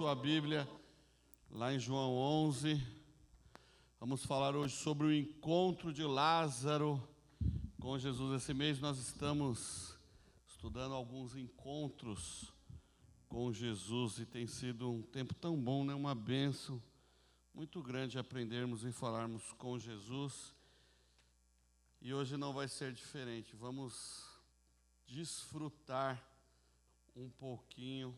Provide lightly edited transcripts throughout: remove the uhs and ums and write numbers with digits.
sua Bíblia, lá em João 11. Vamos falar hoje sobre o encontro de Lázaro com Jesus. Esse mês nós estamos estudando alguns encontros com Jesus e tem sido um tempo tão bom, né? Uma bênção muito grande aprendermos e falarmos com Jesus. E hoje não vai ser diferente. Vamos desfrutar um pouquinho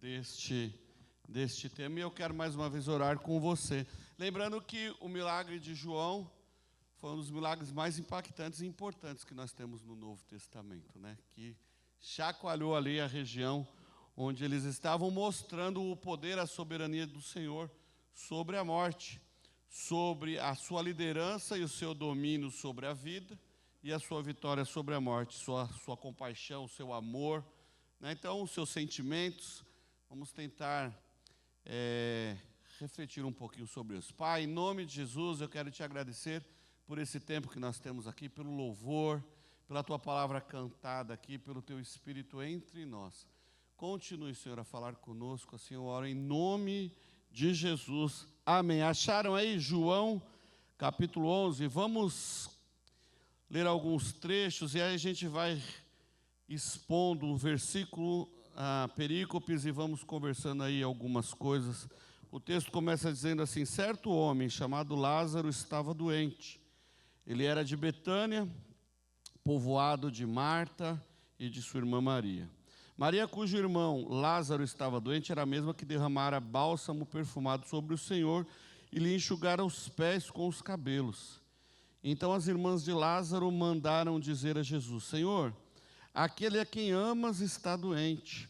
deste tema, e eu quero mais uma vez orar com você. Lembrando que o milagre de João foi um dos milagres mais impactantes e importantes que nós temos no Novo Testamento, né? Que chacoalhou ali a região onde eles estavam, mostrando o poder, a soberania do Senhor sobre a morte, sobre a sua liderança e o seu domínio sobre a vida e a sua vitória sobre a morte, sua compaixão, o seu amor, né? Então, os seus sentimentos. Vamos tentar refletir um pouquinho sobre isso. Pai, em nome de Jesus, eu quero te agradecer por esse tempo que nós temos aqui, pelo louvor, pela tua palavra cantada aqui, pelo teu Espírito entre nós. Continue, Senhor, a falar conosco, assim eu oro em nome de Jesus. Amém. Acharam aí João, capítulo 11? Vamos ler alguns trechos e aí a gente vai expondo um versículo, perícopes, e vamos conversando aí algumas coisas. O texto começa dizendo assim: certo homem chamado Lázaro estava doente. Ele era de Betânia, povoado de Marta e de sua irmã Maria. Maria, cujo irmão Lázaro estava doente, era a mesma que derramara bálsamo perfumado sobre o Senhor e lhe enxugara os pés com os cabelos. Então as irmãs de Lázaro mandaram dizer a Jesus: Senhor, aquele a quem amas está doente.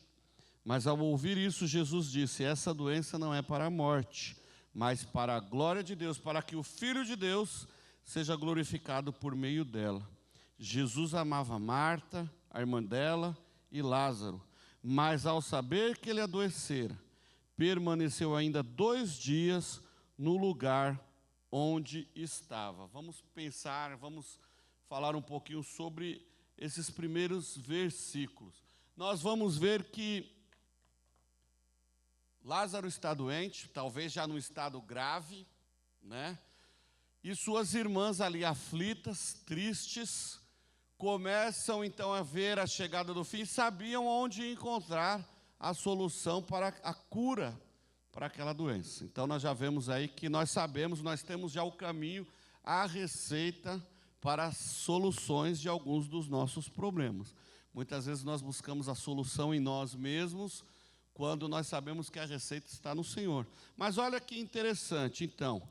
Mas ao ouvir isso, Jesus disse: essa doença não é para a morte, mas para a glória de Deus, para que o Filho de Deus seja glorificado por meio dela. Jesus amava Marta, a irmã dela, e Lázaro, mas ao saber que ele adoecera, permaneceu ainda 2 dias no lugar onde estava. Vamos pensar, vamos falar um pouquinho sobre esses primeiros versículos. Nós vamos ver que Lázaro está doente, talvez já num estado grave, né? E suas irmãs ali aflitas, tristes, começam então a ver a chegada do fim, sabiam onde encontrar a solução para a cura para aquela doença. Então nós já vemos aí que nós sabemos, nós temos já o caminho, a receita para as soluções de alguns dos nossos problemas. Muitas vezes nós buscamos a solução em nós mesmos, quando nós sabemos que a receita está no Senhor. Mas olha que interessante, então.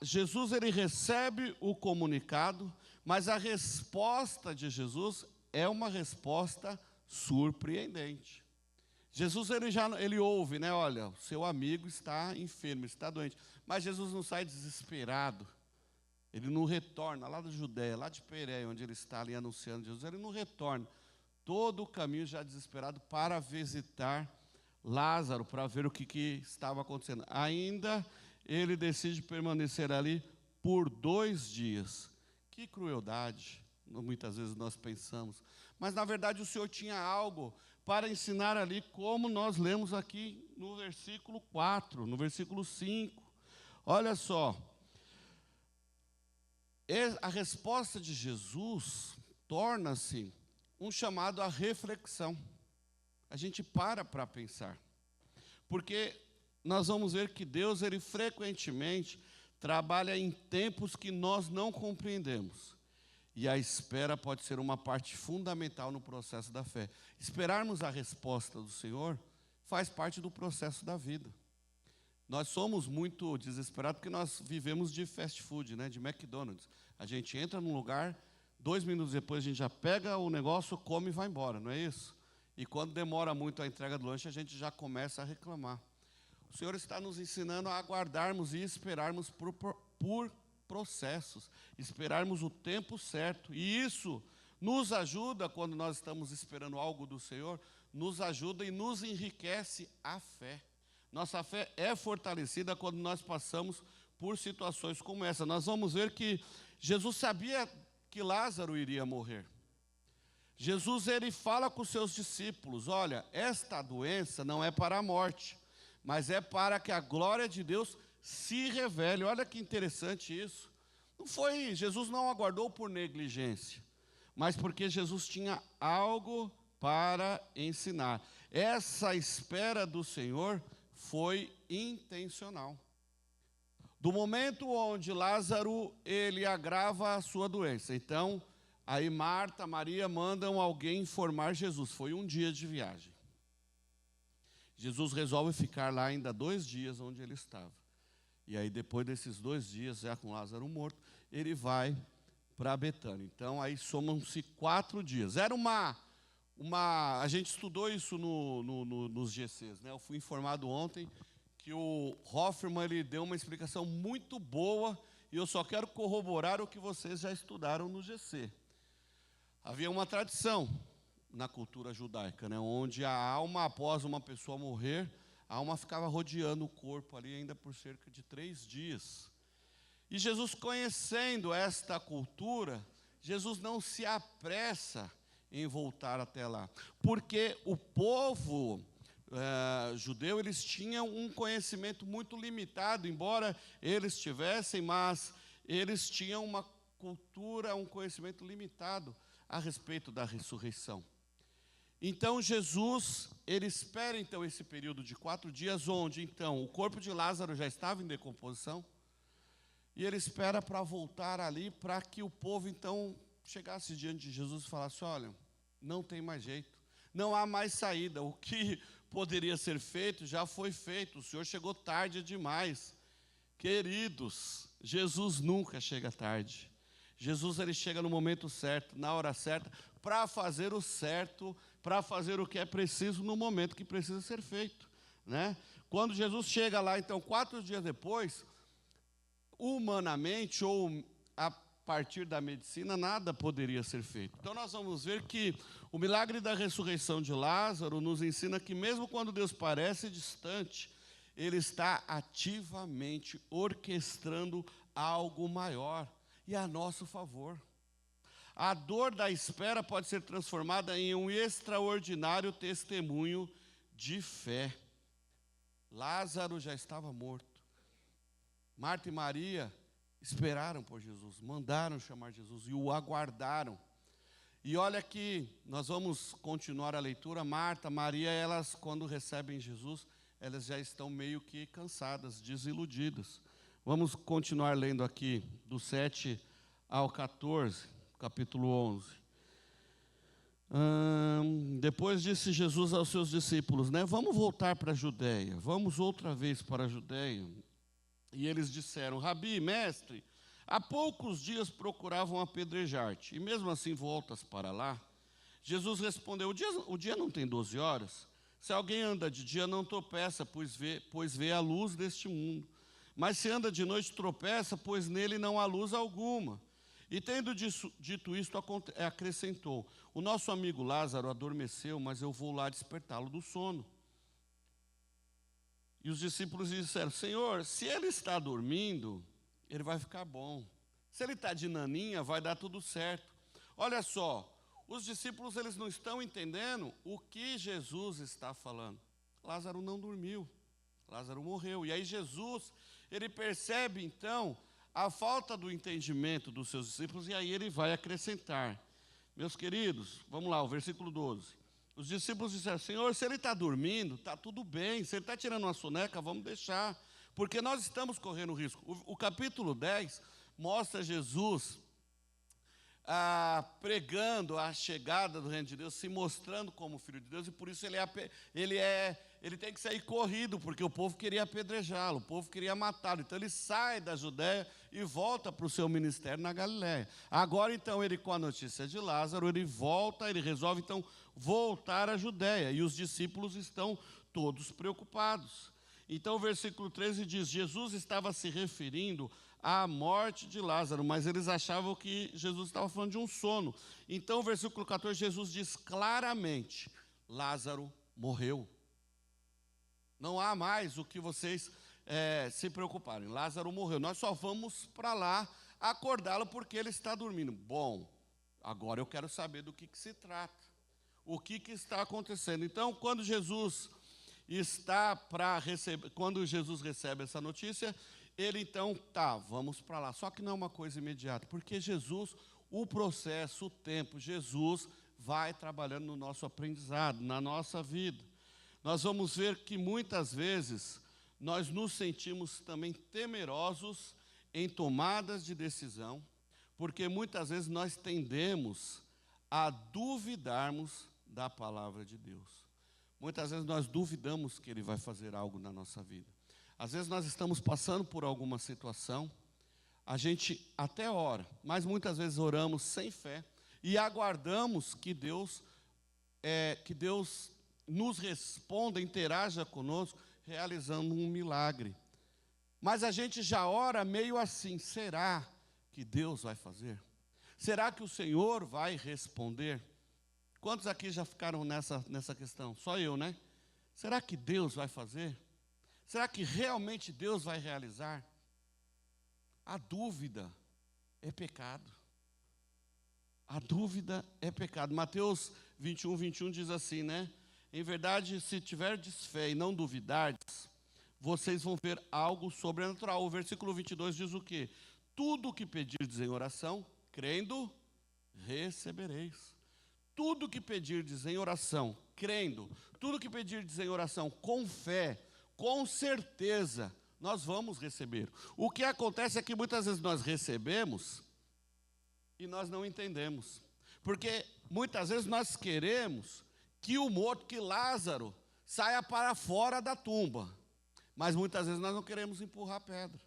Jesus, ele recebe o comunicado, mas a resposta de Jesus é uma resposta surpreendente. Jesus, ele ouve, né? Olha, o seu amigo está enfermo, está doente. Mas Jesus não sai desesperado. Ele não retorna lá da Judéia, lá de Pérea, onde ele está ali anunciando Jesus. Ele não retorna todo o caminho já desesperado para visitar Lázaro, para ver o que estava acontecendo. Ainda ele decide permanecer ali por 2 dias. Que crueldade, muitas vezes nós pensamos. Mas, na verdade, o Senhor tinha algo para ensinar ali, como nós lemos aqui no versículo 4, no versículo 5. Olha só. A resposta de Jesus torna-se um chamado à reflexão. A gente para pensar. Porque nós vamos ver que Deus, ele frequentemente trabalha em tempos que nós não compreendemos. E a espera pode ser uma parte fundamental no processo da fé. Esperarmos a resposta do Senhor faz parte do processo da vida. Nós somos muito desesperados porque nós vivemos de fast food, né? De McDonald's. A gente entra num lugar, 2 minutos depois a gente já pega o negócio, come e vai embora, não é isso? E quando demora muito a entrega do lanche, a gente já começa a reclamar. O Senhor está nos ensinando a aguardarmos e esperarmos por processos, esperarmos o tempo certo. E isso nos ajuda, quando nós estamos esperando algo do Senhor, nos ajuda e nos enriquece a fé. Nossa fé é fortalecida quando nós passamos por situações como essa. Nós vamos ver que Jesus sabia que Lázaro iria morrer. Jesus, ele fala com os seus discípulos: olha, esta doença não é para a morte, mas é para que a glória de Deus se revele. Olha que interessante isso. Jesus não aguardou por negligência, mas porque Jesus tinha algo para ensinar. Essa espera do Senhor foi intencional. Do momento onde Lázaro, ele agrava a sua doença. Então, aí Marta, Maria mandam alguém informar Jesus. Foi um dia de viagem. Jesus resolve ficar lá ainda 2 dias onde ele estava. E aí, depois desses 2 dias, já com Lázaro morto, ele vai para Betânia. Então, aí somam-se 4 dias. Era a gente estudou isso nos GCs, né? Eu fui informado ontem que o Hoffman ele deu uma explicação muito boa, e eu só quero corroborar o que vocês já estudaram no GC. Havia uma tradição na cultura judaica, né, onde a alma, após uma pessoa morrer, a alma ficava rodeando o corpo ali ainda por cerca de 3 dias. E Jesus, conhecendo esta cultura, Jesus não se apressa em voltar até lá, porque o povo judeu, eles tinham um conhecimento muito limitado, embora eles tivessem, mas eles tinham uma cultura, um conhecimento limitado a respeito da ressurreição. Então Jesus, ele espera então esse período de 4 dias, onde então o corpo de Lázaro já estava em decomposição, e ele espera para voltar ali, para que o povo então chegasse diante de Jesus e falasse: olha, não tem mais jeito, não há mais saída, o que poderia ser feito já foi feito, o Senhor chegou tarde demais. Queridos, Jesus nunca chega tarde. Jesus, ele chega no momento certo, na hora certa, para fazer o certo, para fazer o que é preciso no momento que precisa ser feito, né? Quando Jesus chega lá, então, 4 dias depois, humanamente ou a partir da medicina, nada poderia ser feito. Então nós vamos ver que o milagre da ressurreição de Lázaro nos ensina que mesmo quando Deus parece distante, Ele está ativamente orquestrando algo maior e a nosso favor. A dor da espera pode ser transformada em um extraordinário testemunho de fé. Lázaro já estava morto. Marta e Maria esperaram por Jesus, mandaram chamar Jesus e o aguardaram. E olha que nós vamos continuar a leitura. Marta, Maria, elas quando recebem Jesus, elas já estão meio que cansadas, desiludidas. Vamos continuar lendo aqui do 7 ao 14, capítulo 11. Depois disse Jesus aos seus discípulos, né? Vamos voltar para a Judéia, vamos outra vez para a Judéia. E eles disseram: Rabi, mestre, há poucos dias procuravam apedrejar-te, e mesmo assim voltas para lá? Jesus respondeu: o dia não tem 12 horas? Se alguém anda de dia, não tropeça, pois vê a luz deste mundo. Mas se anda de noite, tropeça, pois nele não há luz alguma. E tendo dito isto, acrescentou: o nosso amigo Lázaro adormeceu, mas eu vou lá despertá-lo do sono. E os discípulos disseram: Senhor, se ele está dormindo, ele vai ficar bom. Se ele está de naninha, vai dar tudo certo. Olha só, os discípulos eles não estão entendendo o que Jesus está falando. Lázaro não dormiu, Lázaro morreu. E aí Jesus, ele percebe então a falta do entendimento dos seus discípulos, e aí ele vai acrescentar. Meus queridos, vamos lá, o versículo 12. Os discípulos disseram: Senhor, se ele está dormindo, está tudo bem. Se ele está tirando uma soneca, vamos deixar, porque nós estamos correndo risco. O capítulo 10 mostra Jesus pregando a chegada do reino de Deus, se mostrando como filho de Deus, e por isso ele tem que sair corrido, porque o povo queria apedrejá-lo, o povo queria matá-lo. Então ele sai da Judéia e volta para o seu ministério na Galiléia. Agora então ele, com a notícia de Lázaro, ele volta, ele resolve então voltar à Judéia, e os discípulos estão todos preocupados. Então o versículo 13 diz: Jesus estava se referindo à morte de Lázaro, mas eles achavam que Jesus estava falando de um sono. Então o versículo 14, Jesus diz claramente: Lázaro morreu. Não há mais o que vocês se preocuparem. Lázaro morreu. Nós só vamos para lá acordá-lo porque ele está dormindo. Bom, agora eu quero saber do que se trata. O que está acontecendo? Então, quando Jesus está para receber, quando Jesus recebe essa notícia, ele então, vamos para lá. Só que não é uma coisa imediata, porque Jesus, o processo, o tempo, Jesus vai trabalhando no nosso aprendizado, na nossa vida. Nós vamos ver que muitas vezes nós nos sentimos também temerosos em tomadas de decisão, porque muitas vezes nós tendemos a duvidarmos da palavra de Deus. Muitas vezes nós duvidamos que Ele vai fazer algo na nossa vida. Às vezes nós estamos passando por alguma situação, a gente até ora, mas muitas vezes oramos sem fé e aguardamos que Deus nos responda, interaja conosco, realizando um milagre. Mas a gente já ora meio assim, será que Deus vai fazer? Será que o Senhor vai responder? Quantos aqui já ficaram nessa questão? Só eu, né? Será que Deus vai fazer? Será que realmente Deus vai realizar? A dúvida é pecado. A dúvida é pecado. Mateus 21, 21 diz assim, né? Em verdade, se tiverdes fé e não duvidardes, vocês vão ver algo sobrenatural. O versículo 22 diz o quê? Tudo o que pedirdes em oração, crendo, recebereis. Tudo o que pedirdes em oração, crendo, tudo o que pedirdes em oração com fé, com certeza, nós vamos receber. O que acontece é que muitas vezes nós recebemos e nós não entendemos. Porque muitas vezes nós queremos que o morto, que Lázaro, saia para fora da tumba. Mas muitas vezes nós não queremos empurrar a pedra.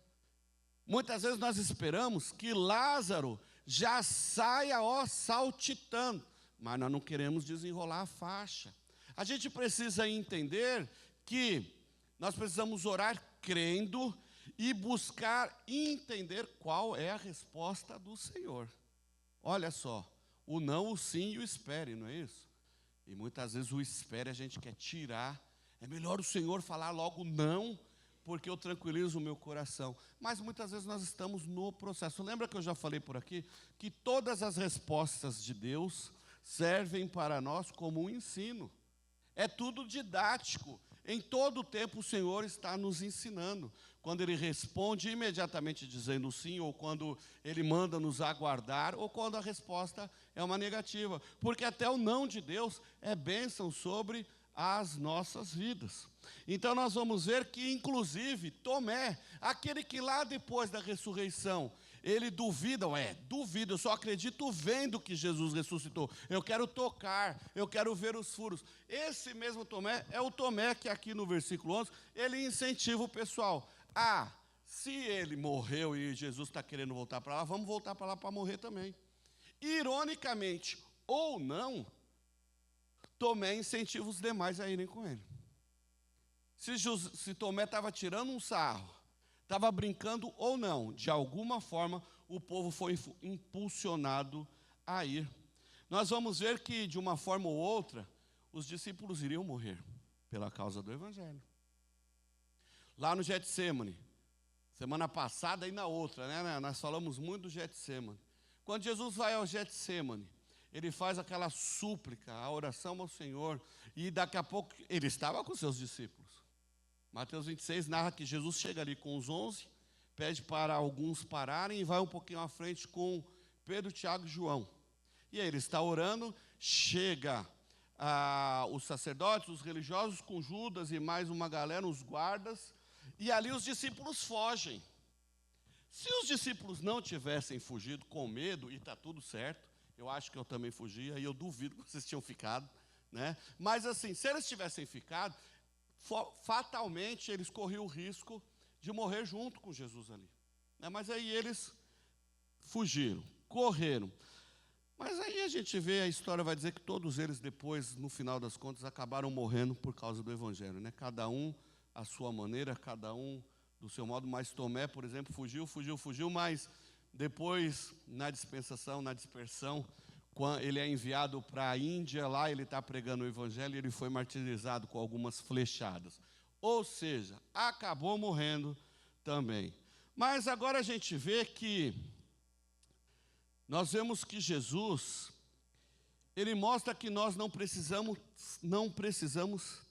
Muitas vezes nós esperamos que Lázaro já saia, saltitando. Mas nós não queremos desenrolar a faixa. A gente precisa entender que nós precisamos orar crendo e buscar entender qual é a resposta do Senhor. Olha só, o não, o sim e o espere, não é isso? E muitas vezes o espere a gente quer tirar. É melhor o Senhor falar logo não, porque eu tranquilizo o meu coração. Mas muitas vezes nós estamos no processo. Lembra que eu já falei por aqui que todas as respostas de Deus servem para nós como um ensino. É tudo didático. Em todo o tempo o Senhor está nos ensinando. Quando Ele responde imediatamente dizendo sim, ou quando Ele manda nos aguardar, ou quando a resposta é uma negativa. Porque até o não de Deus é bênção sobre as nossas vidas. Então nós vamos ver que inclusive Tomé, aquele que lá depois da ressurreição, ele duvida, eu só acredito vendo que Jesus ressuscitou, eu quero tocar, eu quero ver os furos. Esse mesmo Tomé é o Tomé que aqui no versículo 11, ele incentiva o pessoal, se ele morreu e Jesus está querendo voltar para lá, vamos voltar para lá para morrer também. Ironicamente, ou não, Tomé incentiva os demais a irem com ele. Se Tomé estava tirando um sarro, estava brincando ou não, de alguma forma o povo foi impulsionado a ir. Nós vamos ver que de uma forma ou outra, os discípulos iriam morrer pela causa do Evangelho. Lá no Getsêmani, semana passada e na outra, né? Nós falamos muito do Getsêmani. Quando Jesus vai ao Getsêmani, ele faz aquela súplica, a oração ao Senhor, e daqui a pouco ele estava com seus discípulos. Mateus 26 narra que Jesus chega ali com os 11, pede para alguns pararem e vai um pouquinho à frente com Pedro, Tiago e João. E aí ele está orando, chega os sacerdotes, os religiosos com Judas e mais uma galera, os guardas, e ali os discípulos fogem. Se os discípulos não tivessem fugido com medo, e está tudo certo, eu acho que eu também fugia, e eu duvido que vocês tinham ficado, né? Mas assim, se eles tivessem ficado, fatalmente eles corriam o risco de morrer junto com Jesus ali, né? Mas aí eles fugiram, correram. Mas aí a gente vê, a história vai dizer que todos eles depois, no final das contas, acabaram morrendo por causa do Evangelho, né? Cada um à sua maneira, cada um do seu modo. Mas Tomé, por exemplo, fugiu, mas depois, na dispensação, na dispersão, quando ele é enviado para a Índia, lá ele está pregando o Evangelho e ele foi martirizado com algumas flechadas. Ou seja, acabou morrendo também. Mas agora a gente vê que nós vemos que Jesus, ele mostra que nós não precisamos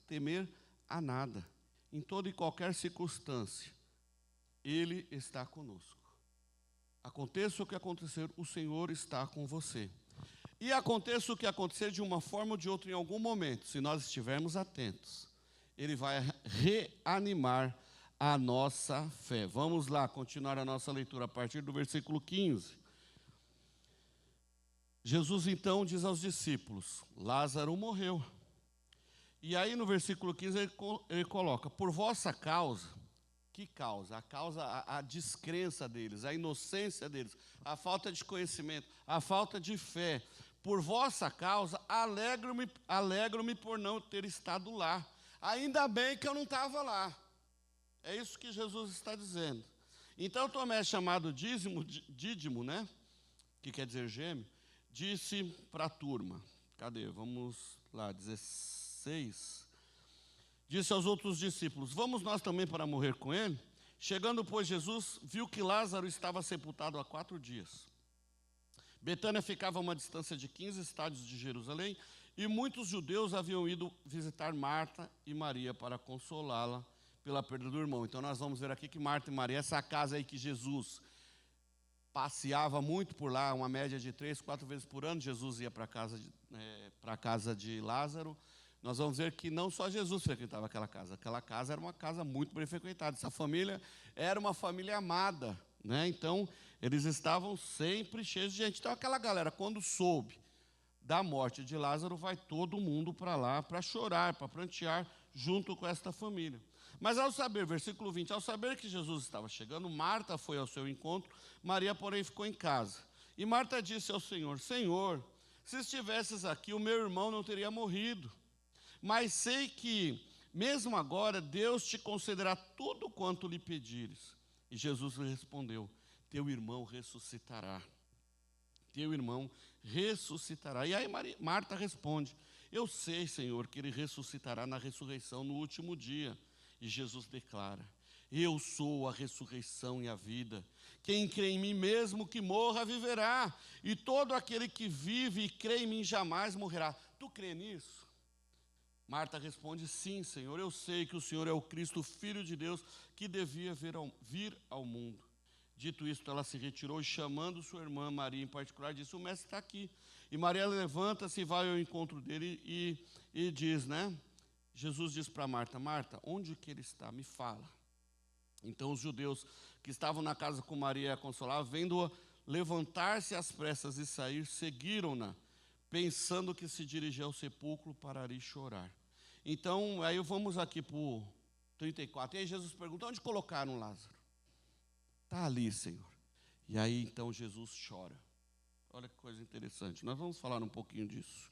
temer a nada. Em toda e qualquer circunstância, Ele está conosco. Aconteça o que acontecer, o Senhor está com você. E aconteça o que acontecer de uma forma ou de outra em algum momento, se nós estivermos atentos, Ele vai reanimar a nossa fé. Vamos lá, continuar a nossa leitura a partir do versículo 15. Jesus então diz aos discípulos: Lázaro morreu. E aí no versículo 15 ele coloca: por vossa causa. Que causa? A descrença deles, a inocência deles, a falta de conhecimento, a falta de fé. Por vossa causa, alegro-me por não ter estado lá. Ainda bem que eu não estava lá. É isso que Jesus está dizendo. Então Tomé, chamado Dídimo, né? Que quer dizer gêmeo, disse para a turma, cadê? Vamos lá, 16. Disse aos outros discípulos: vamos nós também para morrer com ele? Chegando, pois, Jesus viu que Lázaro estava sepultado há 4 dias. Betânia ficava a uma distância de 15 estádios de Jerusalém, e muitos judeus haviam ido visitar Marta e Maria para consolá-la pela perda do irmão. Então nós vamos ver aqui que Marta e Maria, essa casa aí que Jesus passeava muito por lá, uma média de 3, 4 vezes por ano, Jesus ia para a casa de Lázaro. Nós vamos ver que não só Jesus frequentava aquela casa era uma casa muito bem frequentada. Essa família era uma família amada, né? Então, eles estavam sempre cheios de gente. Então, aquela galera, quando soube da morte de Lázaro, vai todo mundo para lá para chorar, para prantear, junto com esta família. Mas ao saber, versículo 20, ao saber que Jesus estava chegando, Marta foi ao seu encontro, Maria, porém, ficou em casa. E Marta disse ao Senhor: Senhor, se estivesses aqui, o meu irmão não teria morrido. Mas sei que, mesmo agora, Deus te concederá tudo quanto lhe pedires. E Jesus lhe respondeu: teu irmão ressuscitará. Teu irmão ressuscitará. E aí Marta responde: eu sei, Senhor, que ele ressuscitará na ressurreição no último dia. E Jesus declara: eu sou a ressurreição e a vida. Quem crê em mim, mesmo que morra, viverá. E todo aquele que vive e crê em mim jamais morrerá. Tu crê nisso? Marta responde: sim, Senhor, eu sei que o Senhor é o Cristo, o Filho de Deus, que devia vir ao mundo. Dito isto, ela se retirou e, chamando sua irmã Maria em particular, disse: o mestre está aqui. E Maria levanta-se e vai ao encontro dele e diz, né? Jesus diz para Marta: Marta, onde que ele está? Me fala. Então os judeus que estavam na casa com Maria a consolar, vendo-a levantar-se às pressas e sair, seguiram-na, pensando que se dirigia ao sepulcro para ir chorar. Então, aí vamos aqui para o 34. E aí Jesus pergunta: onde colocaram Lázaro? Está ali, Senhor. E aí então Jesus chora. Olha que coisa interessante. Nós vamos falar um pouquinho disso.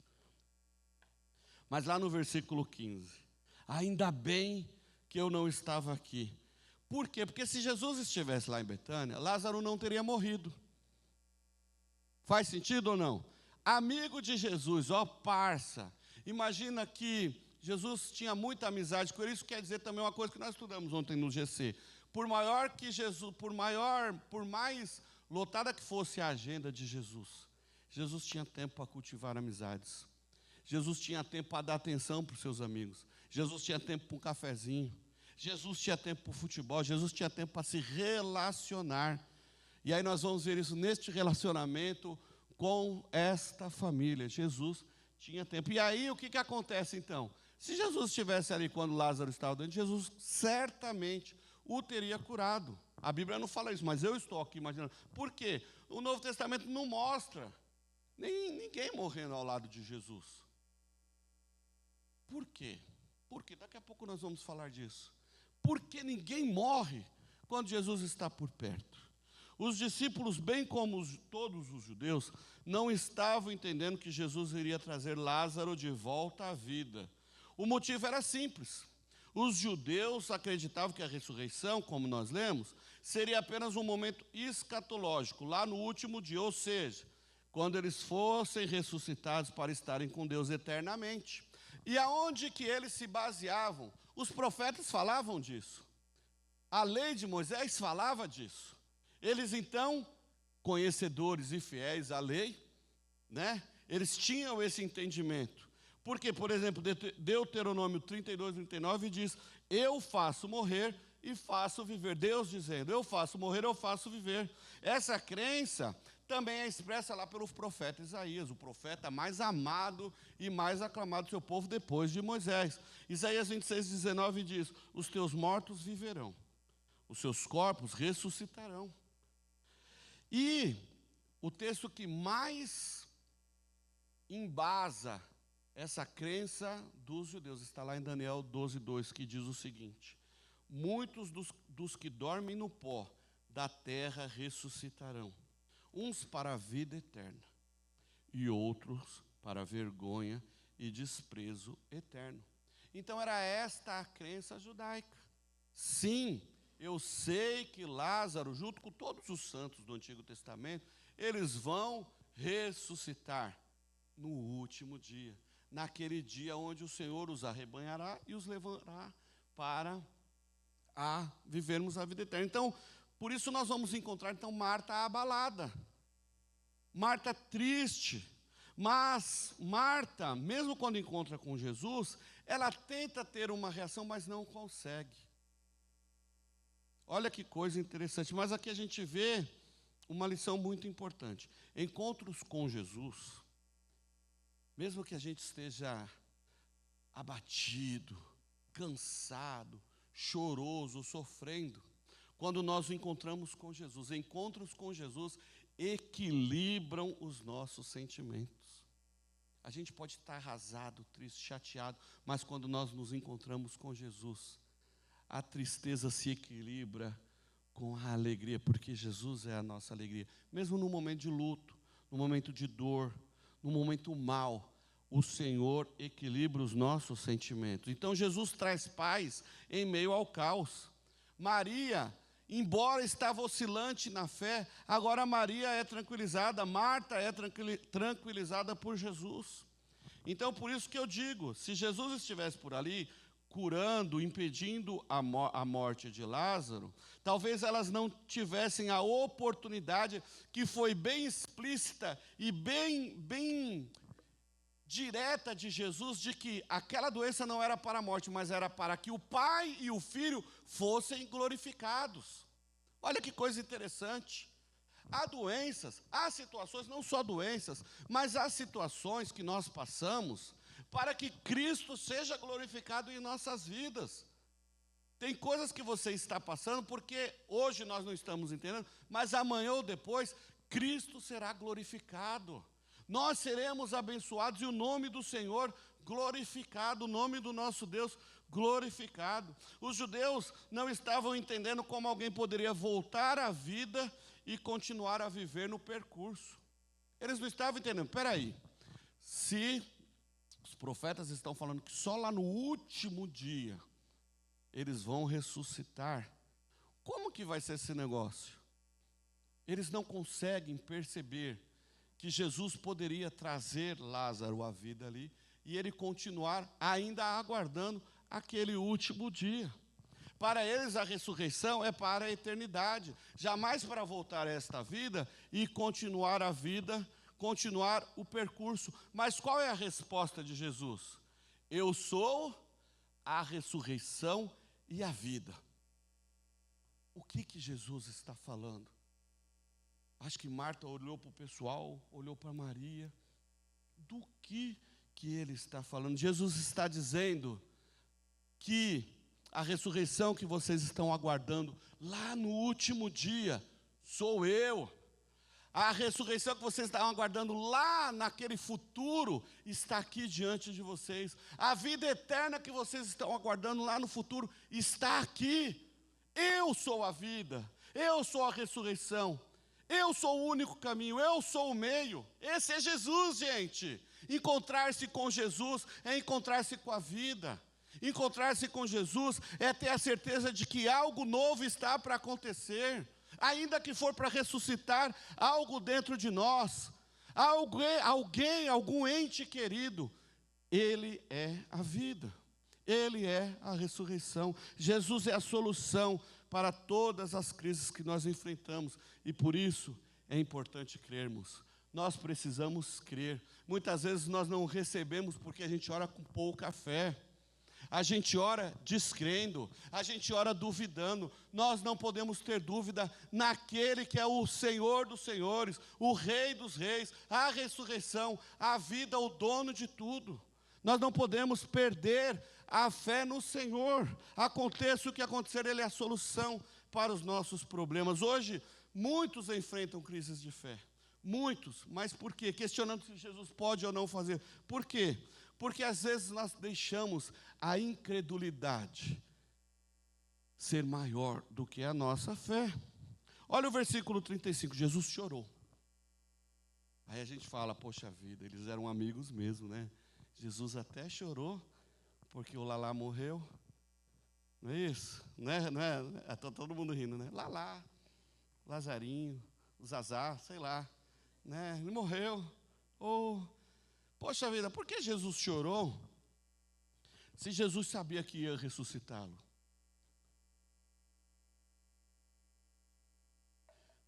Mas lá no versículo 15: ainda bem que eu não estava aqui. Por quê? Porque se Jesus estivesse lá em Betânia, Lázaro não teria morrido. Faz sentido ou não? Amigo de Jesus, ó parça. Imagina que Jesus tinha muita amizade com ele. Isso quer dizer também uma coisa que nós estudamos ontem no GC. Por mais lotada que fosse a agenda de Jesus, Jesus tinha tempo para cultivar amizades. Jesus tinha tempo para dar atenção para os seus amigos. Jesus tinha tempo para um cafezinho. Jesus tinha tempo para o futebol. Jesus tinha tempo para se relacionar. E aí nós vamos ver isso neste relacionamento com esta família. Jesus tinha tempo. E aí o que acontece então? Se Jesus estivesse ali quando Lázaro estava doente, Jesus certamente o teria curado. A Bíblia não fala isso, mas eu estou aqui imaginando. Por quê? O Novo Testamento não mostra ninguém morrendo ao lado de Jesus. Por quê? Porque daqui a pouco nós vamos falar disso. Porque ninguém morre quando Jesus está por perto. Os discípulos, bem como todos os judeus, não estavam entendendo que Jesus iria trazer Lázaro de volta à vida. O motivo era simples. Os judeus acreditavam que a ressurreição, como nós lemos, seria apenas um momento escatológico, lá no último dia, ou seja, quando eles fossem ressuscitados para estarem com Deus eternamente. E aonde que eles se baseavam? Os profetas falavam disso. A lei de Moisés falava disso. Eles então, conhecedores e fiéis à lei, né? Eles tinham esse entendimento. Porque, por exemplo, Deuteronômio 32, 39 diz: eu faço morrer e faço viver. Deus dizendo: eu faço morrer, eu faço viver. Essa crença também é expressa lá pelo profeta Isaías, o profeta mais amado e mais aclamado do seu povo depois de Moisés. Isaías 26, 19 diz: os teus mortos viverão, os seus corpos ressuscitarão. E o texto que mais embasa essa crença dos judeus está lá em Daniel 12, 2, que diz o seguinte: muitos dos que dormem no pó da terra ressuscitarão, uns para a vida eterna, e outros para a vergonha e desprezo eterno. Então era esta a crença judaica. Sim, eu sei que Lázaro, junto com todos os santos do Antigo Testamento, eles vão ressuscitar no último dia, naquele dia onde o Senhor os arrebanhará e os levará para vivermos a vida eterna. Então, por isso nós vamos encontrar, então, Marta abalada, Marta triste, mas Marta, mesmo quando encontra com Jesus, ela tenta ter uma reação, mas não consegue. Olha que coisa interessante, mas aqui a gente vê uma lição muito importante. Encontros com Jesus, mesmo que a gente esteja abatido, cansado, choroso, sofrendo, quando nós o encontramos com Jesus, encontros com Jesus equilibram os nossos sentimentos. A gente pode estar arrasado, triste, chateado, mas quando nós nos encontramos com Jesus, a tristeza se equilibra com a alegria, porque Jesus é a nossa alegria. Mesmo no momento de luto, no momento de dor, no momento mal, o Senhor equilibra os nossos sentimentos. Então Jesus traz paz em meio ao caos. Maria, embora estava oscilante na fé, agora Maria é tranquilizada, Marta é tranquilizada por Jesus. Então por isso que eu digo, se Jesus estivesse por ali, curando, impedindo a morte de Lázaro, talvez elas não tivessem a oportunidade que foi bem explícita e bem direta de Jesus, de que aquela doença não era para a morte, mas era para que o Pai e o Filho fossem glorificados. Olha que coisa interessante. Há doenças, há situações, não só doenças, mas há situações que nós passamos para que Cristo seja glorificado em nossas vidas. Tem coisas que você está passando porque hoje nós não estamos entendendo, mas amanhã ou depois Cristo será glorificado. Nós seremos abençoados e o nome do Senhor glorificado, o nome do nosso Deus glorificado. Os judeus não estavam entendendo como alguém poderia voltar à vida e continuar a viver no percurso. Eles não estavam entendendo, espera aí, se os profetas estão falando que só lá no último dia eles vão ressuscitar, como que vai ser esse negócio? Eles não conseguem perceber que Jesus poderia trazer Lázaro à vida ali e ele continuar ainda aguardando aquele último dia. Para eles a ressurreição é para a eternidade, jamais para voltar a esta vida e continuar a vida, continuar o percurso. Mas qual é a resposta de Jesus? Eu sou a ressurreição e a vida. O que Jesus está falando? Acho que Marta olhou para o pessoal, olhou para Maria. Do que ele está falando? Jesus está dizendo que a ressurreição que vocês estão aguardando lá no último dia sou eu. A ressurreição que vocês estão aguardando lá naquele futuro está aqui diante de vocês. A vida eterna que vocês estão aguardando lá no futuro está aqui. Eu sou a vida, eu sou a ressurreição. Eu sou o único caminho, eu sou o meio. Esse é Jesus, gente. Encontrar-se com Jesus é encontrar-se com a vida. Encontrar-se com Jesus é ter a certeza de que algo novo está para acontecer. Ainda que for para ressuscitar algo dentro de nós. Algum ente querido. Ele é a vida. Ele é a ressurreição. Jesus é a solução para todas as crises que nós enfrentamos. E por isso é importante crermos. Nós precisamos crer. Muitas vezes nós não recebemos porque a gente ora com pouca fé. A gente ora descrendo, a gente ora duvidando. Nós não podemos ter dúvida naquele que é o Senhor dos senhores, o Rei dos reis, a ressurreição, a vida, o dono de tudo. Nós não podemos perder a fé no Senhor. Aconteça o que acontecer, Ele é a solução para os nossos problemas. Hoje, muitos enfrentam crises de fé. Muitos, mas por quê? Questionando se Jesus pode ou não fazer. Por quê? Porque às vezes nós deixamos a incredulidade ser maior do que a nossa fé. Olha o versículo 35, Jesus chorou. Aí a gente fala, poxa vida, eles eram amigos mesmo, né? Jesus até chorou, porque o Lalá morreu. Não é isso? Não é? Está todo mundo rindo, né? Lalá, Lazarinho, o Zazá, sei lá. Né? Ele morreu. Poxa vida, por que Jesus chorou? Se Jesus sabia que ia ressuscitá-lo.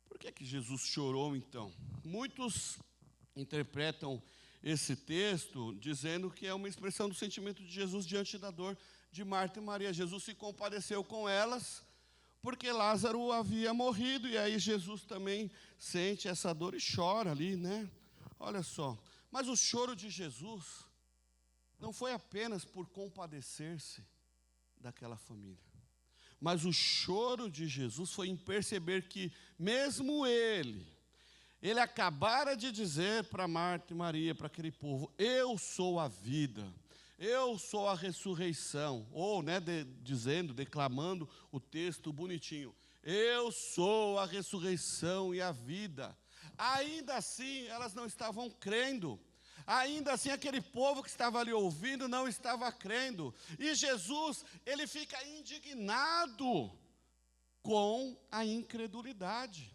Por que Jesus chorou então? Muitos interpretam esse texto dizendo que é uma expressão do sentimento de Jesus diante da dor de Marta e Maria. Jesus se compadeceu com elas, porque Lázaro havia morrido, e aí Jesus também sente essa dor e chora ali, né? Olha só, mas o choro de Jesus não foi apenas por compadecer-se daquela família, mas o choro de Jesus foi em perceber que mesmo ele acabara de dizer para Marta e Maria, para aquele povo, eu sou a vida, eu sou a ressurreição, ou declamando o texto bonitinho, eu sou a ressurreição e a vida. Ainda assim, elas não estavam crendo. Ainda assim, aquele povo que estava ali ouvindo não estava crendo. E Jesus, ele fica indignado com a incredulidade.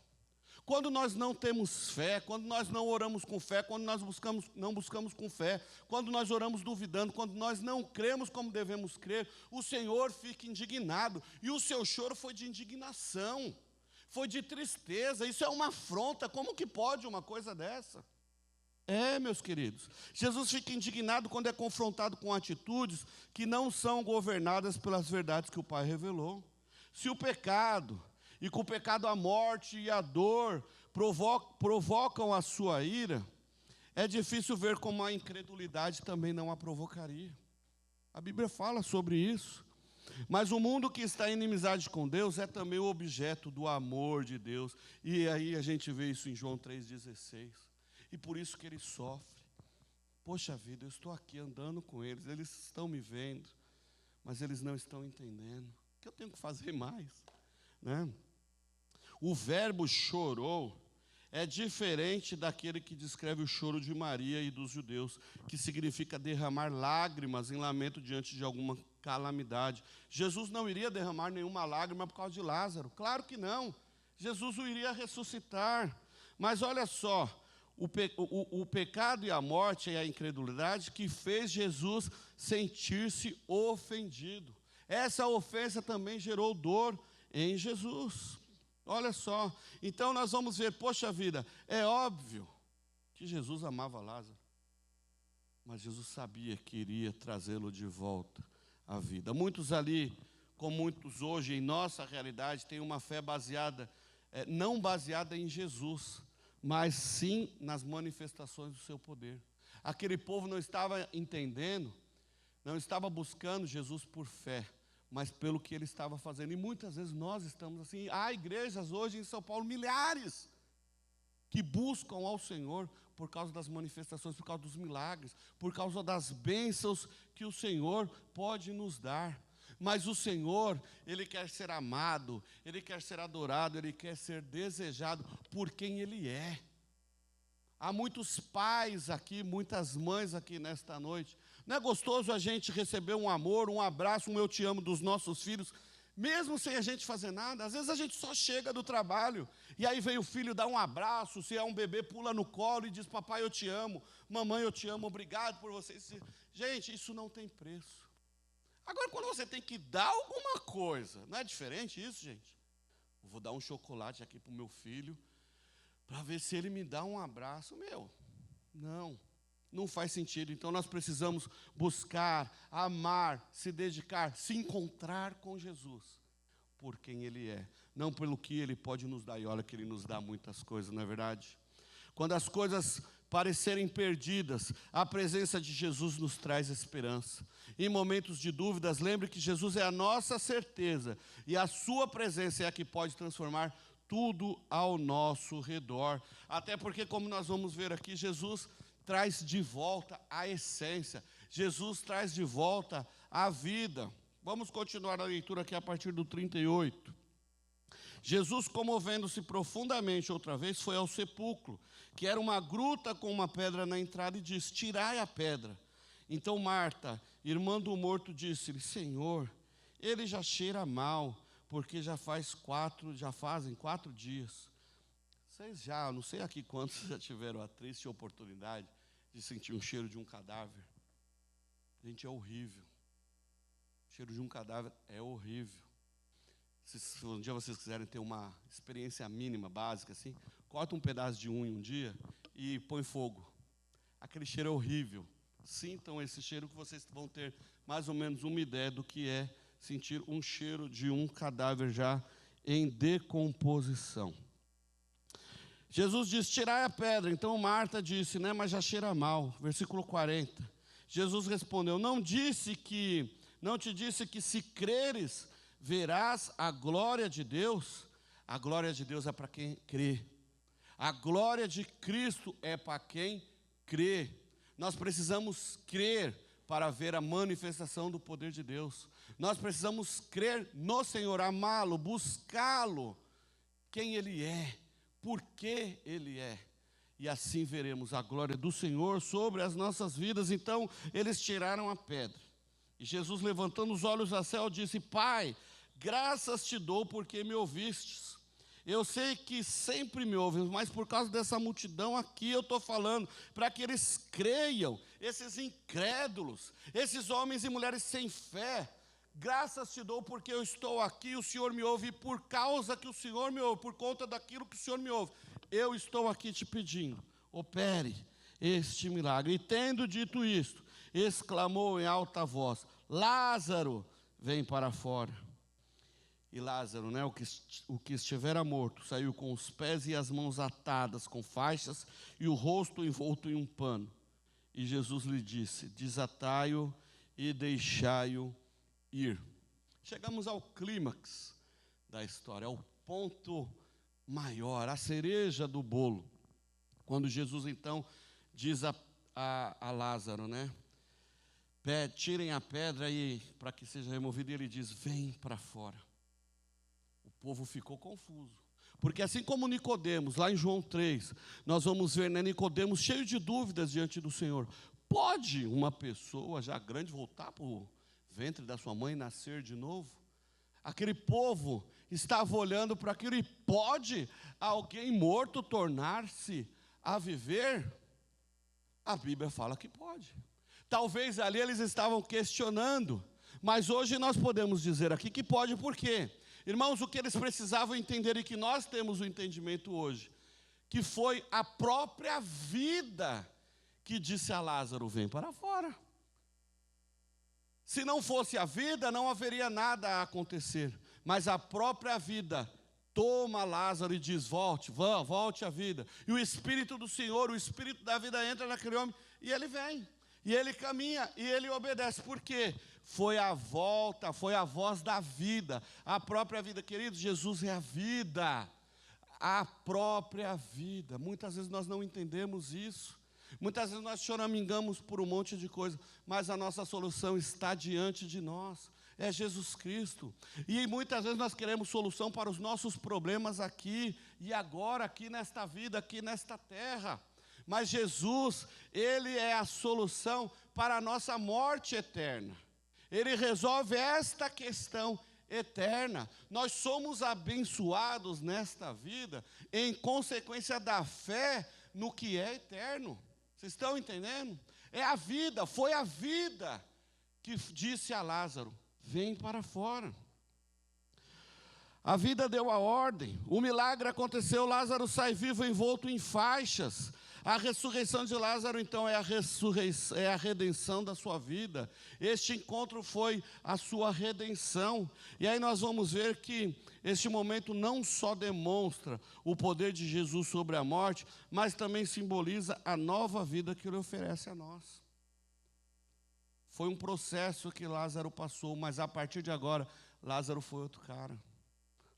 Quando nós não temos fé, quando nós não oramos com fé, quando nós não buscamos com fé, quando nós oramos duvidando, quando nós não cremos como devemos crer, o Senhor fica indignado. E o seu choro foi de indignação, foi de tristeza. Isso é uma afronta. Como que pode uma coisa dessa? Meus queridos, Jesus fica indignado quando é confrontado com atitudes que não são governadas pelas verdades que o Pai revelou. Se o pecado, e com o pecado a morte e a dor provocam a sua ira, é difícil ver como a incredulidade também não a provocaria. A Bíblia fala sobre isso. Mas o mundo que está em inimizade com Deus é também o objeto do amor de Deus. E aí a gente vê isso em João 3,16. E por isso que ele sofre. Poxa vida, eu estou aqui andando com eles, eles estão me vendo, mas eles não estão entendendo. O que eu tenho que fazer mais? Né? O verbo chorou é diferente daquele que descreve o choro de Maria e dos judeus, que significa derramar lágrimas em lamento diante de alguma calamidade. Jesus não iria derramar nenhuma lágrima por causa de Lázaro, claro que não. Jesus o iria ressuscitar. Mas olha só, o pecado e a morte e a incredulidade que fez Jesus sentir-se ofendido. Essa ofensa também gerou dor em Jesus. Olha só, então nós vamos ver, poxa vida, é óbvio que Jesus amava Lázaro, mas Jesus sabia que iria trazê-lo de volta à vida. Muitos ali, como muitos hoje em nossa realidade, têm uma fé baseada, não baseada em Jesus, mas sim nas manifestações do seu poder. Aquele povo não estava entendendo, não estava buscando Jesus por fé, mas pelo que ele estava fazendo. E muitas vezes nós estamos assim. Há igrejas hoje em São Paulo, milhares, que buscam ao Senhor por causa das manifestações, por causa dos milagres, por causa das bênçãos que o Senhor pode nos dar. Mas o Senhor, Ele quer ser amado, Ele quer ser adorado, Ele quer ser desejado por quem Ele é. Há muitos pais aqui, muitas mães aqui nesta noite. Não é gostoso a gente receber um amor, um abraço, um eu te amo dos nossos filhos, mesmo sem a gente fazer nada? Às vezes a gente só chega do trabalho, e aí vem o filho dar um abraço, se é um bebê, pula no colo e diz, papai, eu te amo, mamãe, eu te amo, obrigado por vocês. Gente, isso não tem preço. Agora, quando você tem que dar alguma coisa, não é diferente isso, gente? Eu vou dar um chocolate aqui para o meu filho, para ver se ele me dá um abraço. Não. Não faz sentido. Então nós precisamos buscar, amar, se dedicar, se encontrar com Jesus por quem Ele é, não pelo que Ele pode nos dar. E olha que Ele nos dá muitas coisas, não é verdade? Quando as coisas parecerem perdidas, a presença de Jesus nos traz esperança. Em momentos de dúvidas, lembre que Jesus é a nossa certeza e a sua presença é a que pode transformar tudo ao nosso redor. Até porque, como nós vamos ver aqui, Jesus traz de volta a essência. Jesus traz de volta a vida. Vamos continuar a leitura aqui a partir do 38. Jesus, comovendo-se profundamente outra vez, foi ao sepulcro, que era uma gruta com uma pedra na entrada, e disse: tirai a pedra. Então Marta, irmã do morto, disse-lhe: Senhor, ele já cheira mal, porque já fazem 4 dias. Vocês já, não sei aqui quantos já tiveram a triste oportunidade de sentir um cheiro de um cadáver. Gente, é horrível. O cheiro de um cadáver é horrível. Se um dia vocês quiserem ter uma experiência mínima, básica, assim, corta um pedaço de unha um dia e põe fogo. Aquele cheiro é horrível. Sintam esse cheiro que vocês vão ter mais ou menos uma ideia do que é sentir um cheiro de um cadáver já em decomposição. Jesus disse: tirai a pedra. Então Marta disse, mas já cheira mal. Versículo 40. Jesus respondeu: não te disse que se creres, verás a glória de Deus? A glória de Deus é para quem crê. A glória de Cristo é para quem crê. Nós precisamos crer para ver a manifestação do poder de Deus. Nós precisamos crer no Senhor, amá-lo, buscá-lo, quem Ele é, por que Ele é. E assim veremos a glória do Senhor sobre as nossas vidas. Então, eles tiraram a pedra. E Jesus, levantando os olhos ao céu, disse: Pai, graças te dou porque me ouvistes. Eu sei que sempre me ouvem, mas por causa dessa multidão aqui eu estou falando, para que eles creiam, esses incrédulos, esses homens e mulheres sem fé. Graças te dou porque eu estou aqui, o Senhor me ouve, e por causa que o Senhor me ouve, por conta daquilo que o Senhor me ouve, eu estou aqui te pedindo, opere este milagre. E tendo dito isto, exclamou em alta voz: Lázaro, vem para fora. E Lázaro, o que estivera morto, saiu com os pés e as mãos atadas com faixas e o rosto envolto em um pano. E Jesus lhe disse: desatai-o e deixai-o ir. Chegamos ao clímax da história, ao ponto maior, a cereja do bolo. Quando Jesus então diz a Lázaro, tirem a pedra para que seja removida, e ele diz: vem para fora. O povo ficou confuso, porque assim como Nicodemos, lá em João 3, nós vamos ver Nicodemos cheio de dúvidas diante do Senhor. Pode uma pessoa já grande voltar para o ventre da sua mãe e nascer de novo? Aquele povo estava olhando para aquilo, e pode alguém morto tornar-se a viver? A Bíblia fala que pode. Talvez ali eles estavam questionando, mas hoje nós podemos dizer aqui que pode. Por quê? Irmãos, o que eles precisavam entender, e que nós temos o entendimento hoje, que foi a própria vida que disse a Lázaro: vem para fora. Se não fosse a vida, não haveria nada a acontecer, mas a própria vida toma Lázaro e diz: volte à vida. E o Espírito do Senhor, o Espírito da vida entra naquele homem, e ele vem, e ele caminha, e ele obedece. Por quê? Foi a volta, foi a voz da vida, a própria vida. Queridos, Jesus é a vida, a própria vida. Muitas vezes nós não entendemos isso. Muitas vezes nós choramingamos por um monte de coisa, mas a nossa solução está diante de nós. É Jesus Cristo. E muitas vezes nós queremos solução para os nossos problemas aqui e agora, aqui nesta vida, aqui nesta terra. Mas Jesus, Ele é a solução para a nossa morte eterna. Ele resolve esta questão eterna. Nós somos abençoados nesta vida em consequência da fé no que é eterno. Vocês estão entendendo? É a vida, foi a vida que disse a Lázaro: vem para fora. A vida deu a ordem, o milagre aconteceu, Lázaro sai vivo envolto em faixas. A ressurreição de Lázaro, então, é a redenção da sua vida. Este encontro foi a sua redenção. E aí nós vamos ver que este momento não só demonstra o poder de Jesus sobre a morte, mas também simboliza a nova vida que Ele oferece a nós. Foi um processo que Lázaro passou, mas a partir de agora, Lázaro foi outro cara.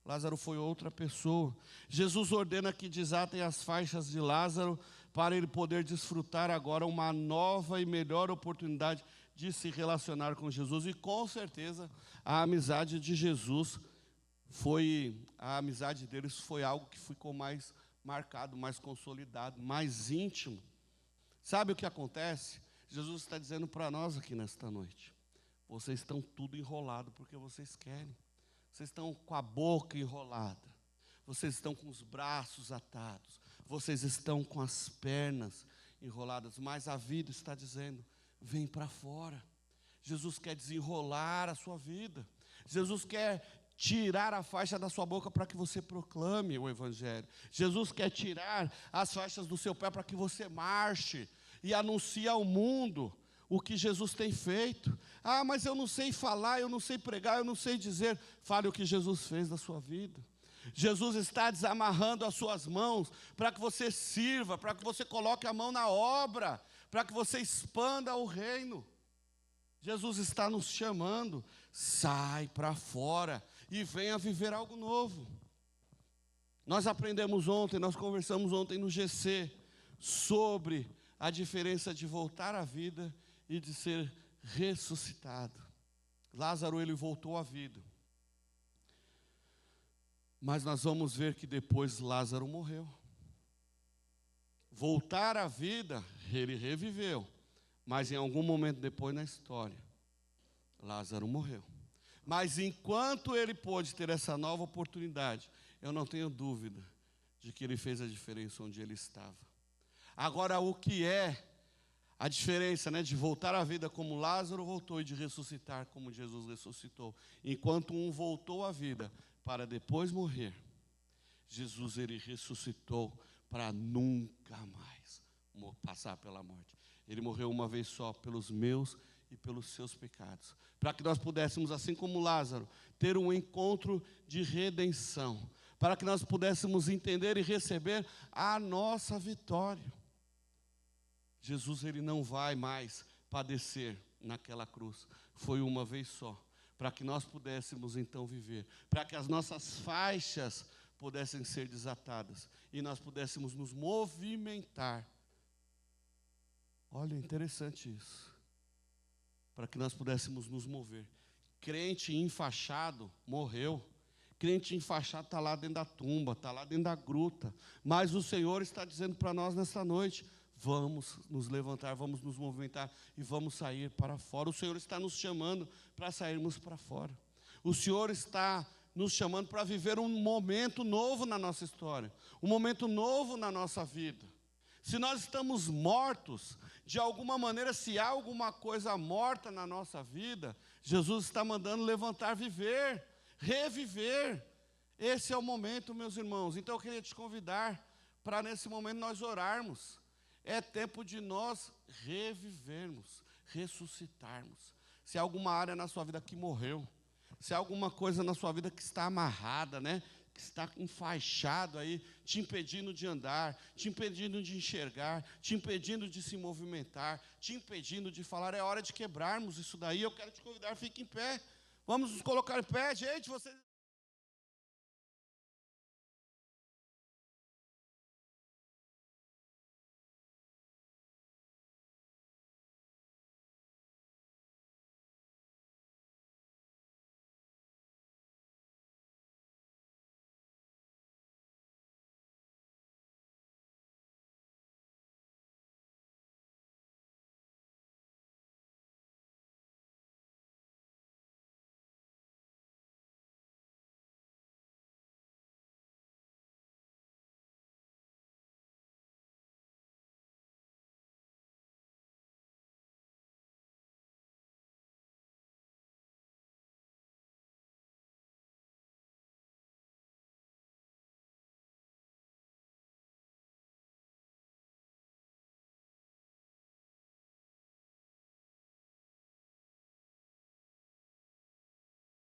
Lázaro foi outra pessoa. Jesus ordena que desatem as faixas de Lázaro para ele poder desfrutar agora uma nova e melhor oportunidade de se relacionar com Jesus. E com certeza a amizade de Jesus a amizade deles foi algo que ficou mais marcado, mais consolidado, mais íntimo. Sabe o que acontece? Jesus está dizendo para nós aqui nesta noite: vocês estão tudo enrolado porque vocês querem. Vocês estão com a boca enrolada, vocês estão com os braços atados, vocês estão com as pernas enroladas, mas a vida está dizendo: vem para fora. Jesus quer desenrolar a sua vida. Jesus quer tirar a faixa da sua boca para que você proclame o Evangelho. Jesus quer tirar as faixas do seu pé para que você marche e anuncie ao mundo o que Jesus tem feito. Ah, mas eu não sei falar, eu não sei pregar, eu não sei dizer. Fale o que Jesus fez da sua vida. Jesus está desamarrando as suas mãos para que você sirva, para que você coloque a mão na obra, para que você expanda o reino. Jesus está nos chamando: sai para fora e venha viver algo novo. Nós aprendemos ontem, nós conversamos ontem no GC sobre a diferença de voltar à vida e de ser ressuscitado. Lázaro, ele voltou à vida. Mas nós vamos ver que depois Lázaro morreu. Voltar à vida, ele reviveu. Mas em algum momento depois na história, Lázaro morreu. Mas enquanto ele pôde ter essa nova oportunidade, eu não tenho dúvida de que ele fez a diferença onde ele estava. Agora, o que é a diferença, de voltar à vida como Lázaro voltou e de ressuscitar como Jesus ressuscitou? Enquanto um voltou à vida para depois morrer, Jesus, ele ressuscitou para nunca mais passar pela morte. Ele morreu uma vez só pelos meus e pelos seus pecados, para que nós pudéssemos, assim como Lázaro, ter um encontro de redenção, para que nós pudéssemos entender e receber a nossa vitória. Jesus, ele não vai mais padecer naquela cruz. Foi uma vez só, para que nós pudéssemos então viver, para que as nossas faixas pudessem ser desatadas e nós pudéssemos nos movimentar. Olha, interessante isso. Para que nós pudéssemos nos mover. Crente enfaixado morreu. Crente enfaixado está lá dentro da tumba, está lá dentro da gruta. Mas o Senhor está dizendo para nós nesta noite: vamos nos levantar, vamos nos movimentar e vamos sair para fora. O Senhor está nos chamando para sairmos para fora. O Senhor está nos chamando para viver um momento novo na nossa história, um momento novo na nossa vida. Se nós estamos mortos, de alguma maneira, se há alguma coisa morta na nossa vida, Jesus está mandando levantar, viver, reviver. Esse é o momento, meus irmãos. Então eu queria te convidar para nesse momento nós orarmos. É tempo de nós revivermos, ressuscitarmos. Se há alguma área na sua vida que morreu, se há alguma coisa na sua vida que está amarrada, que está enfaixado aí, te impedindo de andar, te impedindo de enxergar, te impedindo de se movimentar, te impedindo de falar, é hora de quebrarmos isso daí. Eu quero te convidar, fique em pé. Vamos nos colocar em pé, gente. Você